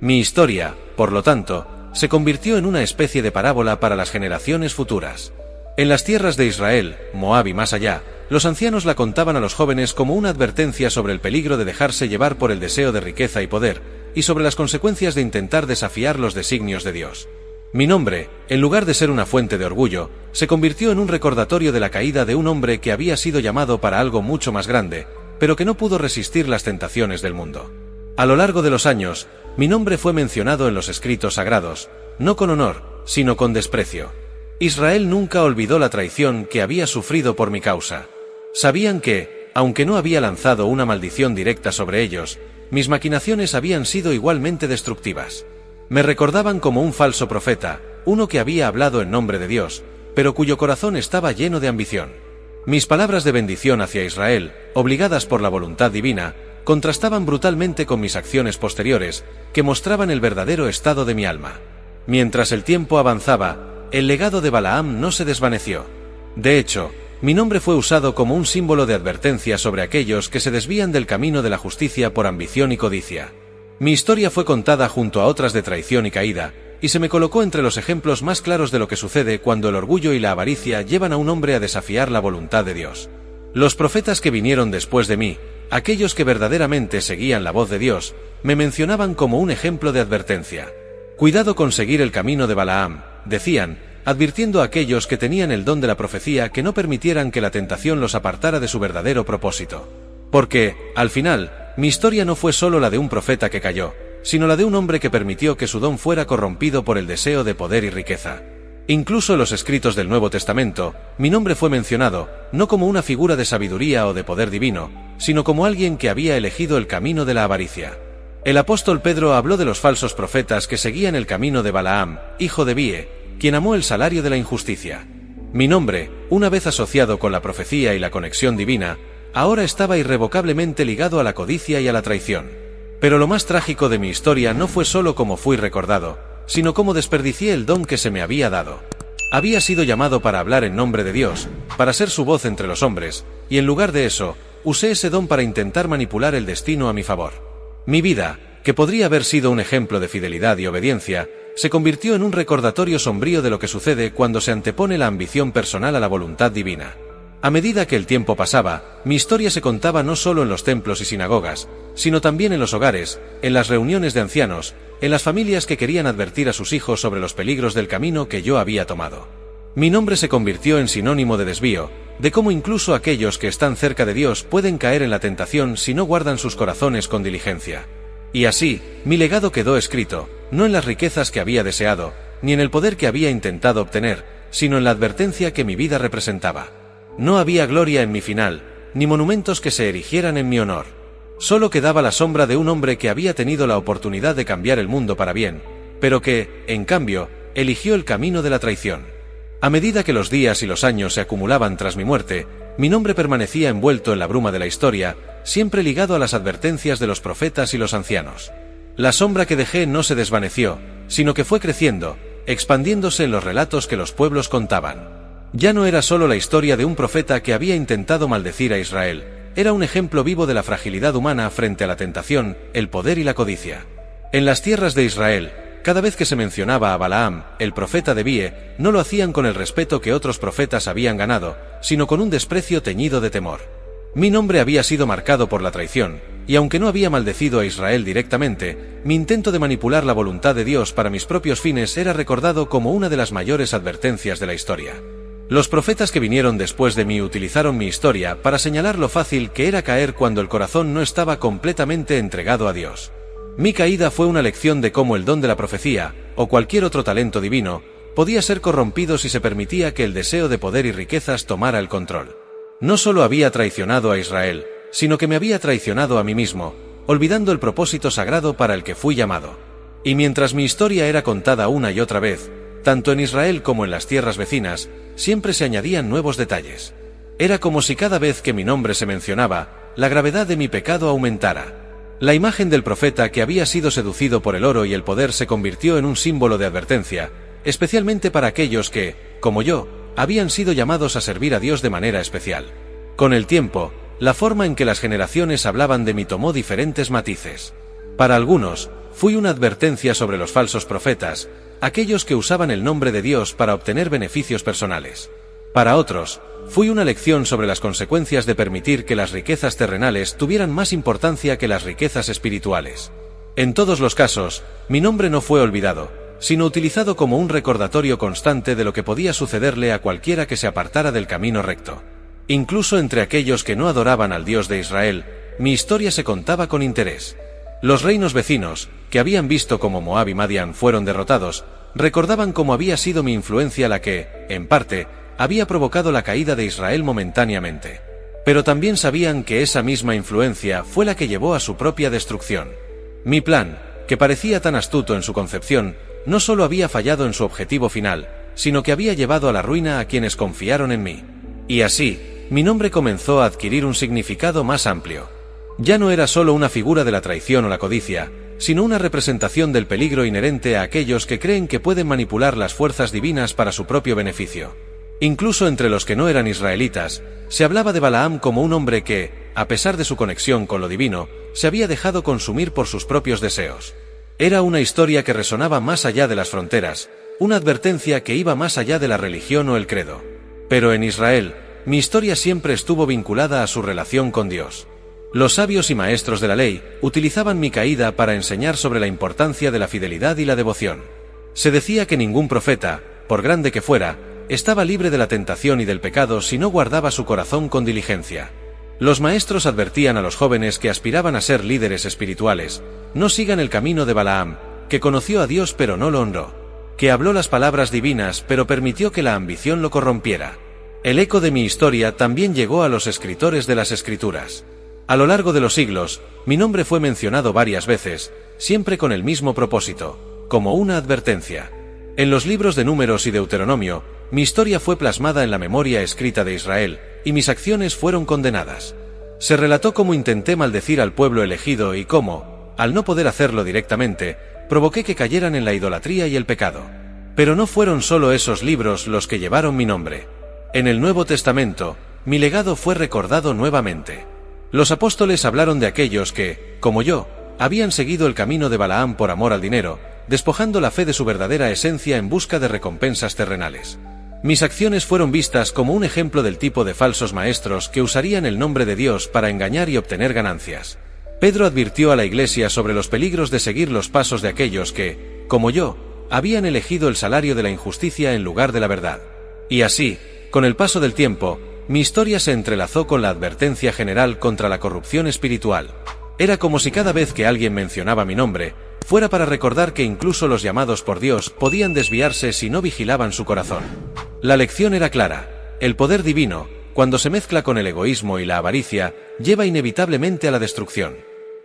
Mi historia, por lo tanto, se convirtió en una especie de parábola para las generaciones futuras. En las tierras de Israel, Moab y más allá, los ancianos la contaban a los jóvenes como una advertencia sobre el peligro de dejarse llevar por el deseo de riqueza y poder, y sobre las consecuencias de intentar desafiar los designios de Dios. Mi nombre, en lugar de ser una fuente de orgullo, se convirtió en un recordatorio de la caída de un hombre que había sido llamado para algo mucho más grande, pero que no pudo resistir las tentaciones del mundo. A lo largo de los años, mi nombre fue mencionado en los escritos sagrados, no con honor, sino con desprecio. Israel nunca olvidó la traición que había sufrido por mi causa. Sabían que, aunque no había lanzado una maldición directa sobre ellos, mis maquinaciones habían sido igualmente destructivas. Me recordaban como un falso profeta, uno que había hablado en nombre de Dios, pero cuyo corazón estaba lleno de ambición. Mis palabras de bendición hacia Israel, obligadas por la voluntad divina, contrastaban brutalmente con mis acciones posteriores, que mostraban el verdadero estado de mi alma. Mientras el tiempo avanzaba, el legado de Balaam no se desvaneció. De hecho, mi nombre fue usado como un símbolo de advertencia sobre aquellos que se desvían del camino de la justicia por ambición y codicia. Mi historia fue contada junto a otras de traición y caída, y se me colocó entre los ejemplos más claros de lo que sucede cuando el orgullo y la avaricia llevan a un hombre a desafiar la voluntad de Dios. Los profetas que vinieron después de mí, aquellos que verdaderamente seguían la voz de Dios, me mencionaban como un ejemplo de advertencia. Cuidado con seguir el camino de Balaam, decían, advirtiendo a aquellos que tenían el don de la profecía que no permitieran que la tentación los apartara de su verdadero propósito. Porque, al final, mi historia no fue solo la de un profeta que cayó, sino la de un hombre que permitió que su don fuera corrompido por el deseo de poder y riqueza. Incluso en los escritos del Nuevo Testamento, mi nombre fue mencionado, no como una figura de sabiduría o de poder divino, sino como alguien que había elegido el camino de la avaricia. El apóstol Pedro habló de los falsos profetas que seguían el camino de Balaam, hijo de Bie, quien amó el salario de la injusticia. Mi nombre, una vez asociado con la profecía y la conexión divina, ahora estaba irrevocablemente ligado a la codicia y a la traición. Pero lo más trágico de mi historia no fue solo cómo fui recordado, sino cómo desperdicié el don que se me había dado. Había sido llamado para hablar en nombre de Dios, para ser su voz entre los hombres, y en lugar de eso, usé ese don para intentar manipular el destino a mi favor. Mi vida, que podría haber sido un ejemplo de fidelidad y obediencia, se convirtió en un recordatorio sombrío de lo que sucede cuando se antepone la ambición personal a la voluntad divina. A medida que el tiempo pasaba, mi historia se contaba no solo en los templos y sinagogas, sino también en los hogares, en las reuniones de ancianos, en las familias que querían advertir a sus hijos sobre los peligros del camino que yo había tomado. Mi nombre se convirtió en sinónimo de desvío, de cómo incluso aquellos que están cerca de Dios pueden caer en la tentación si no guardan sus corazones con diligencia. Y así, mi legado quedó escrito, no en las riquezas que había deseado, ni en el poder que había intentado obtener, sino en la advertencia que mi vida representaba. No había gloria en mi final, ni monumentos que se erigieran en mi honor. Solo quedaba la sombra de un hombre que había tenido la oportunidad de cambiar el mundo para bien, pero que, en cambio, eligió el camino de la traición. A medida que los días y los años se acumulaban tras mi muerte, mi nombre permanecía envuelto en la bruma de la historia, siempre ligado a las advertencias de los profetas y los ancianos. La sombra que dejé no se desvaneció, sino que fue creciendo, expandiéndose en los relatos que los pueblos contaban. Ya no era solo la historia de un profeta que había intentado maldecir a Israel, era un ejemplo vivo de la fragilidad humana frente a la tentación, el poder y la codicia. En las tierras de Israel, cada vez que se mencionaba a Balaam, el profeta de Bie, no lo hacían con el respeto que otros profetas habían ganado, sino con un desprecio teñido de temor. Mi nombre había sido marcado por la traición, y aunque no había maldecido a Israel directamente, mi intento de manipular la voluntad de Dios para mis propios fines era recordado como una de las mayores advertencias de la historia. Los profetas que vinieron después de mí utilizaron mi historia para señalar lo fácil que era caer cuando el corazón no estaba completamente entregado a Dios. Mi caída fue una lección de cómo el don de la profecía, o cualquier otro talento divino, podía ser corrompido si se permitía que el deseo de poder y riquezas tomara el control. No solo había traicionado a Israel, sino que me había traicionado a mí mismo, olvidando el propósito sagrado para el que fui llamado. Y mientras mi historia era contada una y otra vez, tanto en Israel como en las tierras vecinas, siempre se añadían nuevos detalles. Era como si cada vez que mi nombre se mencionaba, la gravedad de mi pecado aumentara. La imagen del profeta que había sido seducido por el oro y el poder se convirtió en un símbolo de advertencia, especialmente para aquellos que, como yo, habían sido llamados a servir a Dios de manera especial. Con el tiempo, la forma en que las generaciones hablaban de mí tomó diferentes matices. Para algunos, fui una advertencia sobre los falsos profetas, aquellos que usaban el nombre de Dios para obtener beneficios personales. Para otros, fui una lección sobre las consecuencias de permitir que las riquezas terrenales tuvieran más importancia que las riquezas espirituales. En todos los casos, mi nombre no fue olvidado, sino utilizado como un recordatorio constante de lo que podía sucederle a cualquiera que se apartara del camino recto. Incluso entre aquellos que no adoraban al Dios de Israel, mi historia se contaba con interés. Los reinos vecinos, que habían visto cómo Moab y Madián fueron derrotados, recordaban cómo había sido mi influencia la que, en parte, había provocado la caída de Israel momentáneamente. Pero también sabían que esa misma influencia fue la que llevó a su propia destrucción. Mi plan, que parecía tan astuto en su concepción, no solo había fallado en su objetivo final, sino que había llevado a la ruina a quienes confiaron en mí. Y así, mi nombre comenzó a adquirir un significado más amplio. Ya no era solo una figura de la traición o la codicia, sino una representación del peligro inherente a aquellos que creen que pueden manipular las fuerzas divinas para su propio beneficio. Incluso entre los que no eran israelitas, se hablaba de Balaam como un hombre que, a pesar de su conexión con lo divino, se había dejado consumir por sus propios deseos. Era una historia que resonaba más allá de las fronteras, una advertencia que iba más allá de la religión o el credo. Pero en Israel, mi historia siempre estuvo vinculada a su relación con Dios. Los sabios y maestros de la ley utilizaban mi caída para enseñar sobre la importancia de la fidelidad y la devoción. Se decía que ningún profeta, por grande que fuera, estaba libre de la tentación y del pecado si no guardaba su corazón con diligencia. Los maestros advertían a los jóvenes que aspiraban a ser líderes espirituales: no sigan el camino de Balaam, que conoció a Dios pero no lo honró, que habló las palabras divinas pero permitió que la ambición lo corrompiera. El eco de mi historia también llegó a los escritores de las Escrituras. A lo largo de los siglos, mi nombre fue mencionado varias veces, siempre con el mismo propósito, como una advertencia. En los libros de Números y Deuteronomio, mi historia fue plasmada en la memoria escrita de Israel, y mis acciones fueron condenadas. Se relató cómo intenté maldecir al pueblo elegido y cómo, al no poder hacerlo directamente, provoqué que cayeran en la idolatría y el pecado. Pero no fueron solo esos libros los que llevaron mi nombre. En el Nuevo Testamento, mi legado fue recordado nuevamente. Los apóstoles hablaron de aquellos que, como yo, habían seguido el camino de Balaam por amor al dinero, despojando la fe de su verdadera esencia en busca de recompensas terrenales. Mis acciones fueron vistas como un ejemplo del tipo de falsos maestros que usarían el nombre de Dios para engañar y obtener ganancias. Pedro advirtió a la Iglesia sobre los peligros de seguir los pasos de aquellos que, como yo, habían elegido el salario de la injusticia en lugar de la verdad. Y así, con el paso del tiempo, mi historia se entrelazó con la advertencia general contra la corrupción espiritual. Era como si cada vez que alguien mencionaba mi nombre, fuera para recordar que incluso los llamados por Dios podían desviarse si no vigilaban su corazón. La lección era clara: el poder divino, cuando se mezcla con el egoísmo y la avaricia, lleva inevitablemente a la destrucción.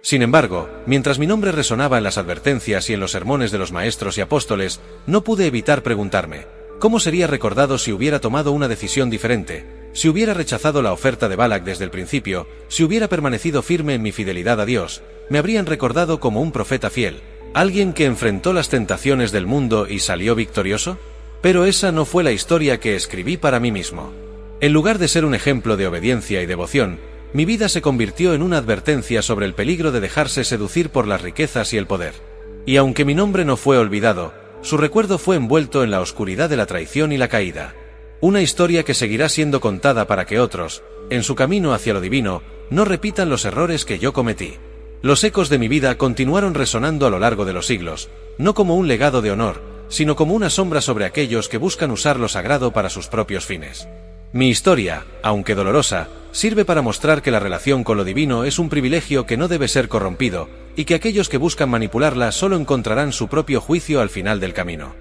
Sin embargo, mientras mi nombre resonaba en las advertencias y en los sermones de los maestros y apóstoles, no pude evitar preguntarme: ¿cómo sería recordado si hubiera tomado una decisión diferente? Si hubiera rechazado la oferta de Balac desde el principio, si hubiera permanecido firme en mi fidelidad a Dios, me habrían recordado como un profeta fiel, alguien que enfrentó las tentaciones del mundo y salió victorioso. Pero esa no fue la historia que escribí para mí mismo. En lugar de ser un ejemplo de obediencia y devoción, mi vida se convirtió en una advertencia sobre el peligro de dejarse seducir por las riquezas y el poder. Y aunque mi nombre no fue olvidado, su recuerdo fue envuelto en la oscuridad de la traición y la caída. Una historia que seguirá siendo contada para que otros, en su camino hacia lo divino, no repitan los errores que yo cometí. Los ecos de mi vida continuaron resonando a lo largo de los siglos, no como un legado de honor, sino como una sombra sobre aquellos que buscan usar lo sagrado para sus propios fines. Mi historia, aunque dolorosa, sirve para mostrar que la relación con lo divino es un privilegio que no debe ser corrompido, y que aquellos que buscan manipularla solo encontrarán su propio juicio al final del camino.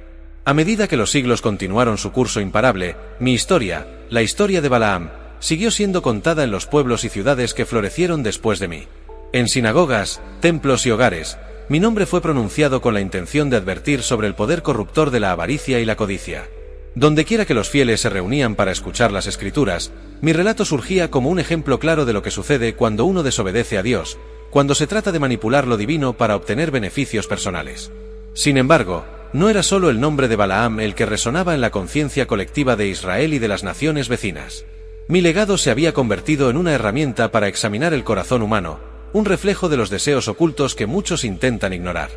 A medida que los siglos continuaron su curso imparable, mi historia, la historia de Balaam, siguió siendo contada en los pueblos y ciudades que florecieron después de mí. En sinagogas, templos y hogares, mi nombre fue pronunciado con la intención de advertir sobre el poder corruptor de la avaricia y la codicia. Dondequiera que los fieles se reunían para escuchar las Escrituras, mi relato surgía como un ejemplo claro de lo que sucede cuando uno desobedece a Dios, cuando se trata de manipular lo divino para obtener beneficios personales. Sin embargo, no era solo el nombre de Balaam el que resonaba en la conciencia colectiva de Israel y de las naciones vecinas. Mi legado se había convertido en una herramienta para examinar el corazón humano, un reflejo de los deseos ocultos que muchos intentan ignorar.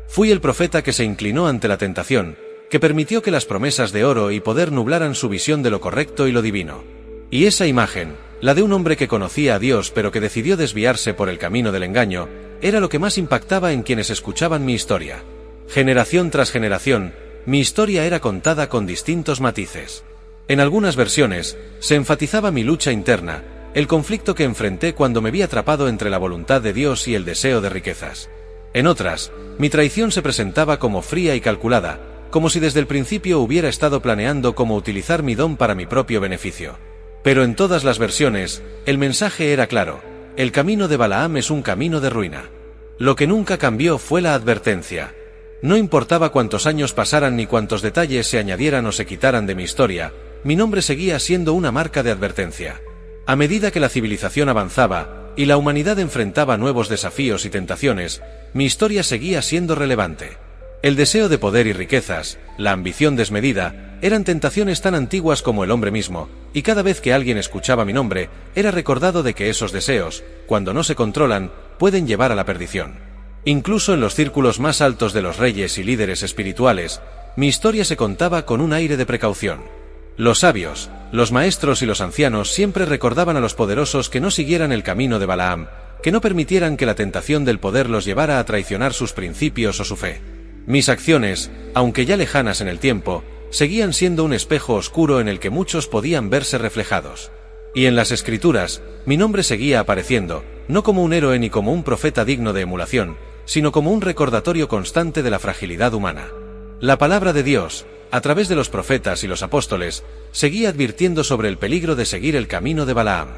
Fui el profeta que se inclinó ante la tentación, que permitió que las promesas de oro y poder nublaran su visión de lo correcto y lo divino. Y esa imagen, la de un hombre que conocía a Dios pero que decidió desviarse por el camino del engaño, era lo que más impactaba en quienes escuchaban mi historia. Generación tras generación, mi historia era contada con distintos matices. En algunas versiones, se enfatizaba mi lucha interna, el conflicto que enfrenté cuando me vi atrapado entre la voluntad de Dios y el deseo de riquezas. En otras, mi traición se presentaba como fría y calculada, como si desde el principio hubiera estado planeando cómo utilizar mi don para mi propio beneficio. Pero en todas las versiones, el mensaje era claro: el camino de Balaam es un camino de ruina. Lo que nunca cambió fue la advertencia. No importaba cuántos años pasaran ni cuántos detalles se añadieran o se quitaran de mi historia, mi nombre seguía siendo una marca de advertencia. A medida que la civilización avanzaba y la humanidad enfrentaba nuevos desafíos y tentaciones, mi historia seguía siendo relevante. El deseo de poder y riquezas, la ambición desmedida, eran tentaciones tan antiguas como el hombre mismo, y cada vez que alguien escuchaba mi nombre, era recordado de que esos deseos, cuando no se controlan, pueden llevar a la perdición. Incluso en los círculos más altos de los reyes y líderes espirituales, mi historia se contaba con un aire de precaución. Los sabios, los maestros y los ancianos siempre recordaban a los poderosos que no siguieran el camino de Balaam, que no permitieran que la tentación del poder los llevara a traicionar sus principios o su fe. Mis acciones, aunque ya lejanas en el tiempo, seguían siendo un espejo oscuro en el que muchos podían verse reflejados. Y en las Escrituras, mi nombre seguía apareciendo, no como un héroe ni como un profeta digno de emulación, sino como un recordatorio constante de la fragilidad humana. La palabra de Dios, a través de los profetas y los apóstoles, seguía advirtiendo sobre el peligro de seguir el camino de Balaam.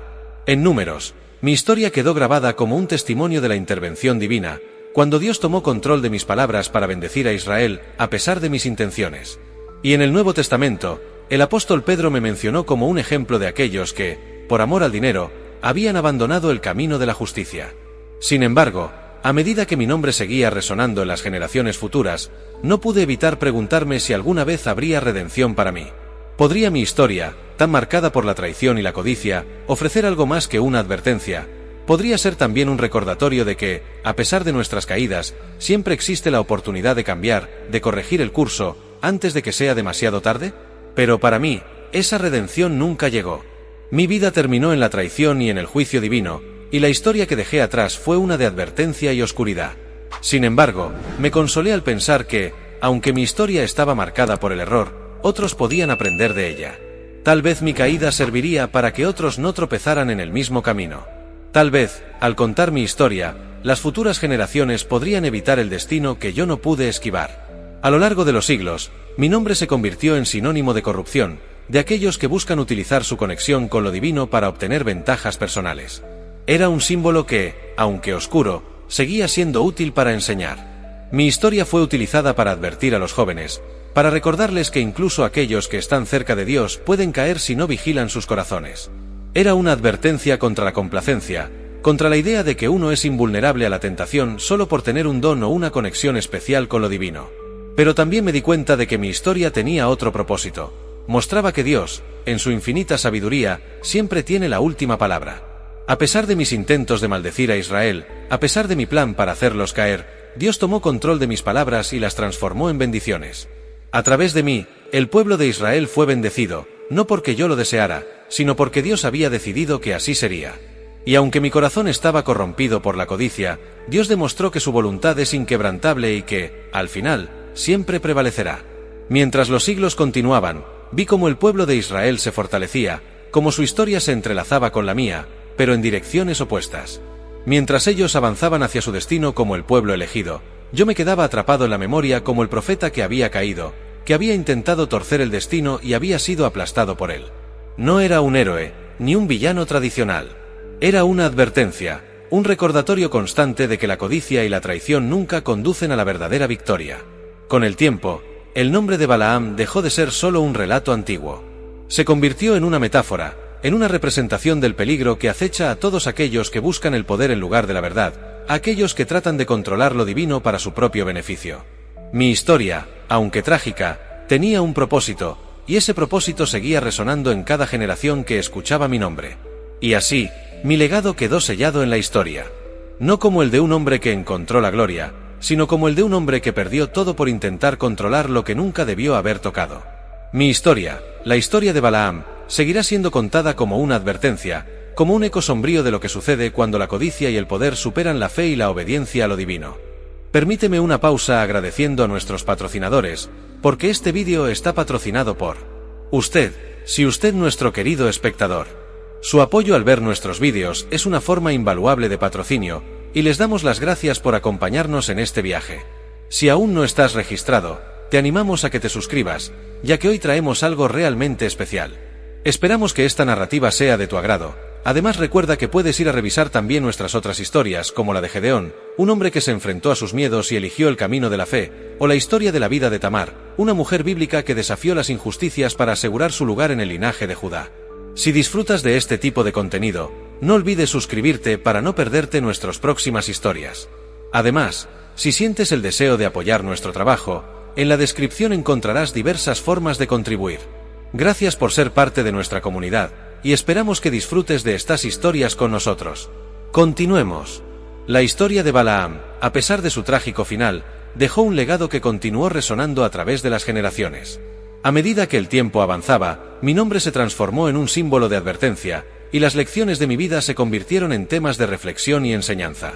En Números, mi historia quedó grabada como un testimonio de la intervención divina, cuando Dios tomó control de mis palabras para bendecir a Israel, a pesar de mis intenciones. Y en el Nuevo Testamento, el apóstol Pedro me mencionó como un ejemplo de aquellos que, por amor al dinero, habían abandonado el camino de la justicia. Sin embargo, a medida que mi nombre seguía resonando en las generaciones futuras, no pude evitar preguntarme si alguna vez habría redención para mí. ¿Podría mi historia, tan marcada por la traición y la codicia, ofrecer algo más que una advertencia? ¿Podría ser también un recordatorio de que, a pesar de nuestras caídas, siempre existe la oportunidad de cambiar, de corregir el curso, antes de que sea demasiado tarde? Pero para mí, esa redención nunca llegó. Mi vida terminó en la traición y en el juicio divino, y la historia que dejé atrás fue una de advertencia y oscuridad. Sin embargo, me consolé al pensar que, aunque mi historia estaba marcada por el error, otros podían aprender de ella. Tal vez mi caída serviría para que otros no tropezaran en el mismo camino. Tal vez, al contar mi historia, las futuras generaciones podrían evitar el destino que yo no pude esquivar. A lo largo de los siglos, mi nombre se convirtió en sinónimo de corrupción, de aquellos que buscan utilizar su conexión con lo divino para obtener ventajas personales. Era un símbolo que, aunque oscuro, seguía siendo útil para enseñar. Mi historia fue utilizada para advertir a los jóvenes, para recordarles que incluso aquellos que están cerca de Dios pueden caer si no vigilan sus corazones. Era una advertencia contra la complacencia, contra la idea de que uno es invulnerable a la tentación solo por tener un don o una conexión especial con lo divino. Pero también me di cuenta de que mi historia tenía otro propósito. Mostraba que Dios, en su infinita sabiduría, siempre tiene la última palabra. A pesar de mis intentos de maldecir a Israel, a pesar de mi plan para hacerlos caer, Dios tomó control de mis palabras y las transformó en bendiciones. A través de mí, el pueblo de Israel fue bendecido, no porque yo lo deseara, sino porque Dios había decidido que así sería. Y aunque mi corazón estaba corrompido por la codicia, Dios demostró que su voluntad es inquebrantable y que, al final, siempre prevalecerá. Mientras los siglos continuaban, vi cómo el pueblo de Israel se fortalecía, cómo su historia se entrelazaba con la mía, pero en direcciones opuestas. Mientras ellos avanzaban hacia su destino como el pueblo elegido, yo me quedaba atrapado en la memoria como el profeta que había caído, que había intentado torcer el destino y había sido aplastado por él. No era un héroe, ni un villano tradicional. Era una advertencia, un recordatorio constante de que la codicia y la traición nunca conducen a la verdadera victoria. Con el tiempo, el nombre de Balaam dejó de ser solo un relato antiguo. Se convirtió en una metáfora, en una representación del peligro que acecha a todos aquellos que buscan el poder en lugar de la verdad, a aquellos que tratan de controlar lo divino para su propio beneficio. Mi historia, aunque trágica, tenía un propósito, y ese propósito seguía resonando en cada generación que escuchaba mi nombre. Y así, mi legado quedó sellado en la historia. No como el de un hombre que encontró la gloria, sino como el de un hombre que perdió todo por intentar controlar lo que nunca debió haber tocado. Mi historia, la historia de Balaam, seguirá siendo contada como una advertencia, como un eco sombrío de lo que sucede cuando la codicia y el poder superan la fe y la obediencia a lo divino. Permíteme una pausa agradeciendo a nuestros patrocinadores, porque este vídeo está patrocinado por usted, si usted nuestro querido espectador. Su apoyo al ver nuestros vídeos es una forma invaluable de patrocinio, y les damos las gracias por acompañarnos en este viaje. Si aún no estás registrado, te animamos a que te suscribas, ya que hoy traemos algo realmente especial. Esperamos que esta narrativa sea de tu agrado. Además recuerda que puedes ir a revisar también nuestras otras historias, como la de Gedeón, un hombre que se enfrentó a sus miedos y eligió el camino de la fe, o la historia de la vida de Tamar, una mujer bíblica que desafió las injusticias para asegurar su lugar en el linaje de Judá. Si disfrutas de este tipo de contenido, no olvides suscribirte para no perderte nuestras próximas historias. Además, si sientes el deseo de apoyar nuestro trabajo, en la descripción encontrarás diversas formas de contribuir. Gracias por ser parte de nuestra comunidad, y esperamos que disfrutes de estas historias con nosotros. Continuemos. La historia de Balaam, a pesar de su trágico final, dejó un legado que continuó resonando a través de las generaciones. A medida que el tiempo avanzaba, mi nombre se transformó en un símbolo de advertencia, y las lecciones de mi vida se convirtieron en temas de reflexión y enseñanza.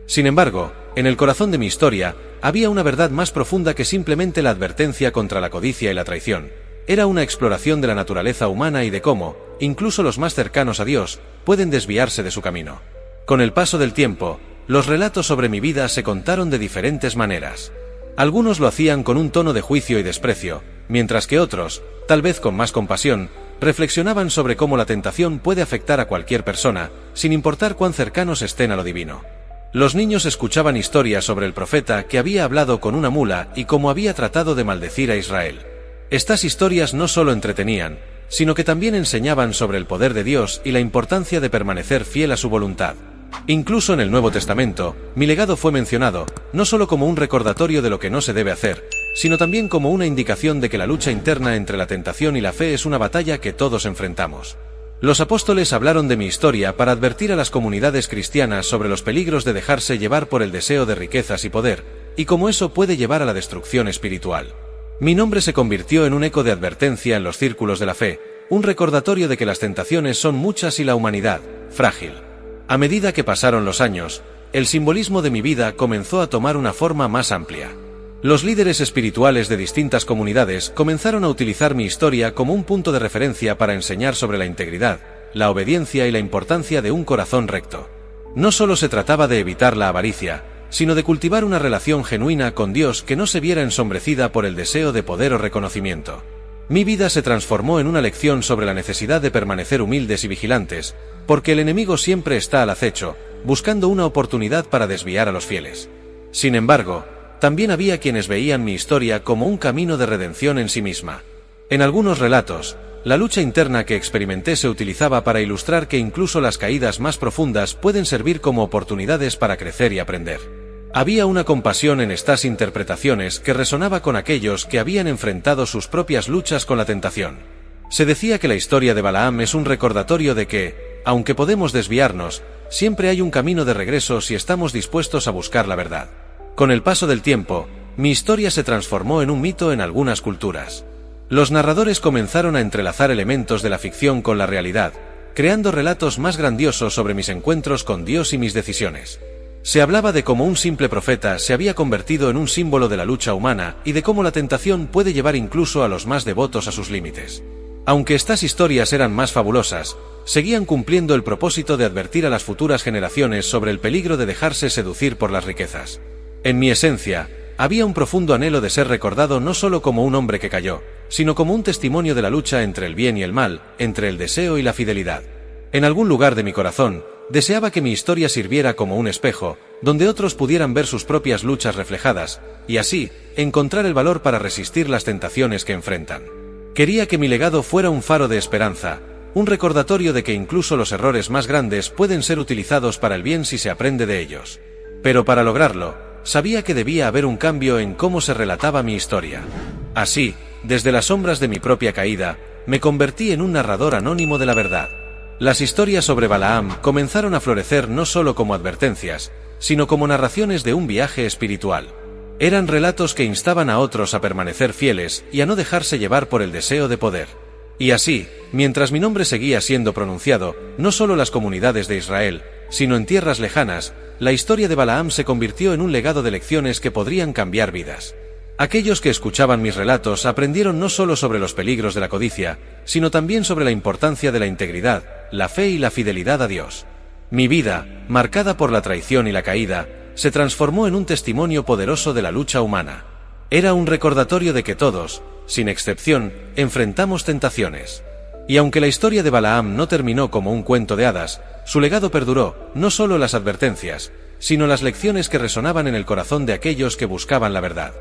Sin embargo, en el corazón de mi historia, había una verdad más profunda que simplemente la advertencia contra la codicia y la traición. Era una exploración de la naturaleza humana y de cómo, incluso los más cercanos a Dios, pueden desviarse de su camino. Con el paso del tiempo, los relatos sobre mi vida se contaron de diferentes maneras. Algunos lo hacían con un tono de juicio y desprecio, mientras que otros, tal vez con más compasión, reflexionaban sobre cómo la tentación puede afectar a cualquier persona, sin importar cuán cercanos estén a lo divino. Los niños escuchaban historias sobre el profeta que había hablado con una mula y cómo había tratado de maldecir a Israel. Estas historias no solo entretenían, sino que también enseñaban sobre el poder de Dios y la importancia de permanecer fiel a su voluntad. Incluso en el Nuevo Testamento, mi legado fue mencionado, no solo como un recordatorio de lo que no se debe hacer, sino también como una indicación de que la lucha interna entre la tentación y la fe es una batalla que todos enfrentamos. Los apóstoles hablaron de mi historia para advertir a las comunidades cristianas sobre los peligros de dejarse llevar por el deseo de riquezas y poder, y cómo eso puede llevar a la destrucción espiritual. Mi nombre se convirtió en un eco de advertencia en los círculos de la fe, un recordatorio de que las tentaciones son muchas y la humanidad, frágil. A medida que pasaron los años, el simbolismo de mi vida comenzó a tomar una forma más amplia. Los líderes espirituales de distintas comunidades comenzaron a utilizar mi historia como un punto de referencia para enseñar sobre la integridad, la obediencia y la importancia de un corazón recto. No solo se trataba de evitar la avaricia, sino de cultivar una relación genuina con Dios que no se viera ensombrecida por el deseo de poder o reconocimiento. Mi vida se transformó en una lección sobre la necesidad de permanecer humildes y vigilantes, porque el enemigo siempre está al acecho, buscando una oportunidad para desviar a los fieles. Sin embargo, también había quienes veían mi historia como un camino de redención en sí misma. En algunos relatos, la lucha interna que experimenté se utilizaba para ilustrar que incluso las caídas más profundas pueden servir como oportunidades para crecer y aprender. Había una compasión en estas interpretaciones que resonaba con aquellos que habían enfrentado sus propias luchas con la tentación. Se decía que la historia de Balaam es un recordatorio de que, aunque podemos desviarnos, siempre hay un camino de regreso si estamos dispuestos a buscar la verdad. Con el paso del tiempo, mi historia se transformó en un mito en algunas culturas. Los narradores comenzaron a entrelazar elementos de la ficción con la realidad, creando relatos más grandiosos sobre mis encuentros con Dios y mis decisiones. Se hablaba de cómo un simple profeta se había convertido en un símbolo de la lucha humana y de cómo la tentación puede llevar incluso a los más devotos a sus límites. Aunque estas historias eran más fabulosas, seguían cumpliendo el propósito de advertir a las futuras generaciones sobre el peligro de dejarse seducir por las riquezas. En mi esencia, había un profundo anhelo de ser recordado no solo como un hombre que cayó, sino como un testimonio de la lucha entre el bien y el mal, entre el deseo y la fidelidad. En algún lugar de mi corazón, deseaba que mi historia sirviera como un espejo, donde otros pudieran ver sus propias luchas reflejadas, y así, encontrar el valor para resistir las tentaciones que enfrentan. Quería que mi legado fuera un faro de esperanza, un recordatorio de que incluso los errores más grandes pueden ser utilizados para el bien si se aprende de ellos. Pero para lograrlo, sabía que debía haber un cambio en cómo se relataba mi historia. Así, desde las sombras de mi propia caída, me convertí en un narrador anónimo de la verdad. Las historias sobre Balaam comenzaron a florecer no solo como advertencias, sino como narraciones de un viaje espiritual. Eran relatos que instaban a otros a permanecer fieles y a no dejarse llevar por el deseo de poder. Y así, mientras mi nombre seguía siendo pronunciado, no solo las comunidades de Israel, sino en tierras lejanas, la historia de Balaam se convirtió en un legado de lecciones que podrían cambiar vidas. Aquellos que escuchaban mis relatos aprendieron no solo sobre los peligros de la codicia, sino también sobre la importancia de la integridad, la fe y la fidelidad a Dios. Mi vida, marcada por la traición y la caída, se transformó en un testimonio poderoso de la lucha humana. Era un recordatorio de que todos, sin excepción, enfrentamos tentaciones. Y aunque la historia de Balaam no terminó como un cuento de hadas, su legado perduró, no solo las advertencias, sino las lecciones que resonaban en el corazón de aquellos que buscaban la verdad.